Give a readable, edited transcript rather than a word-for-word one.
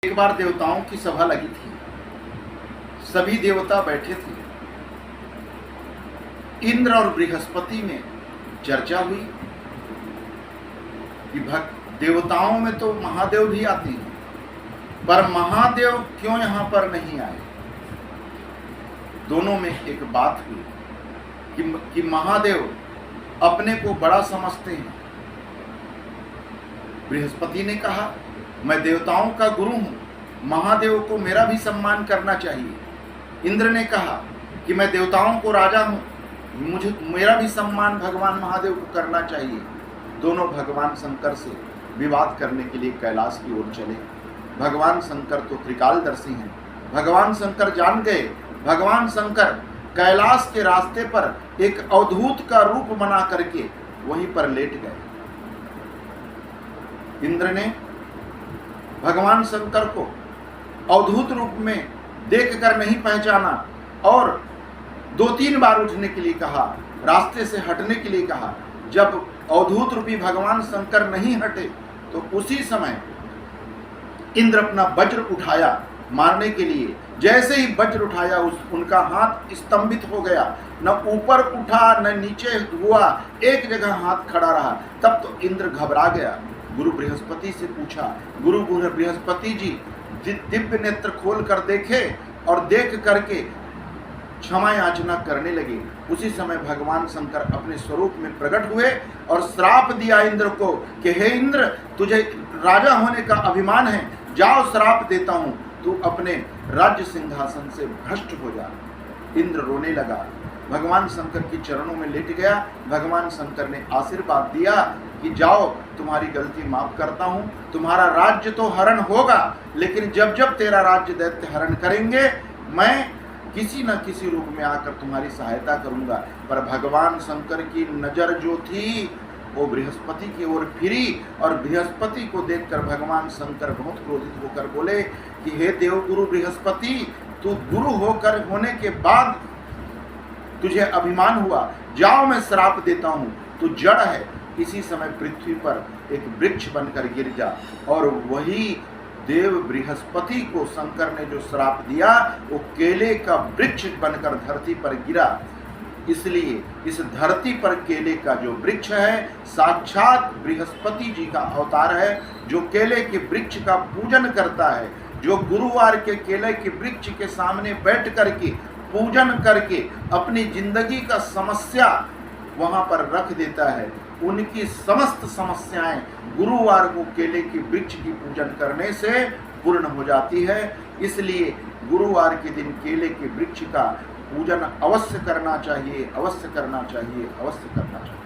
एक बार देवताओं की सभा लगी थी। सभी देवता बैठे थे। इंद्र और बृहस्पति में चर्चा हुई कि देवताओं में तो महादेव भी आते हैं, पर महादेव क्यों यहां पर नहीं आए। दोनों में एक बात हुई कि महादेव अपने को बड़ा समझते हैं। बृहस्पति ने कहा, मैं देवताओं का गुरु हूं, महादेव को मेरा भी सम्मान करना चाहिए। इंद्र ने कहा कि मैं देवताओं को राजा हूं, मेरा भी सम्मान भगवान महादेव को करना चाहिए। दोनों भगवान शंकर से विवाद करने के लिए कैलाश की ओर चले। भगवान शंकर तो त्रिकालदर्शी हैं। भगवान शंकर जान गए। भगवान शंकर कैलाश के रास्ते पर एक अवधूत का रूप बना करके वहीं पर लेट गए। इंद्र ने भगवान शंकर को अवधूत रूप में देखकर नहीं पहचाना और 2-3 बार उठने के लिए कहा, रास्ते से हटने के लिए कहा। जब अवधूत रूपी भगवान शंकर नहीं हटे तो उसी समय इंद्र अपना वज्र उठाया मारने के लिए। जैसे ही वज्र उठाया उनका हाथ स्तंभित हो गया, न ऊपर उठा न नीचे हुआ, एक जगह हाथ खड़ा रहा। तब तो इंद्र घबरा गया। गुरु बृहस्पति से पूछा, गुरु बृहस्पति जी दिव्य नेत्र खोल कर देखे और देख करके क्षमा याचना करने लगे। उसी समय भगवान शंकर अपने स्वरूप में प्रकट हुए और श्राप दिया इंद्र को कि हे इंद्र, तुझे राजा होने का अभिमान है, जाओ श्राप देता हूं, तू अपने राज्य सिंहासन से भ्रष्ट हो जा। इंद्र रोने लगा, भगवान शंकर के चरणों में लेट गया। भगवान शंकर ने आशीर्वाद दिया कि जाओ, तुम्हारी गलती माफ करता हूं, तुम्हारा राज्य तो हरण होगा, लेकिन जब जब तेरा राज्य दैत्य हरण करेंगे मैं किसी न किसी रूप में आकर तुम्हारी सहायता करूंगा। पर भगवान शंकर की नजर जो थी वो बृहस्पति की ओर फिरी और बृहस्पति को देखकर भगवान शंकर बहुत क्रोधित होकर बोले कि हे देवगुरु बृहस्पति, तू गुरु होने के बाद तुझे अभिमान हुआ, जाओ मैं श्राप देता हूं, तू जड़ है। इसी समय पृथ्वी पर एक वृक्ष बनकर गिर जा। और वही देव बृहस्पति को शंकर ने जो श्राप दिया वो केले का वृक्ष बनकर धरती पर गिरा। इसलिए इस धरती पर केले का जो वृक्ष है साक्षात बृहस्पति जी का अवतार है, जो केले के वृक्ष का पूजन करता है, जो गुरुवार के केले के वृक्ष के सामने बैठ करके पूजन करके अपनी जिंदगी का समस्या वहां पर रख देता है। उनकी समस्त समस्याएं गुरुवार को केले के वृक्ष की पूजन करने से पूर्ण हो जाती है। इसलिए गुरुवार के दिन केले के वृक्ष का पूजन अवश्य करना चाहिए, अवश्य करना चाहिए, अवश्य करना चाहिए।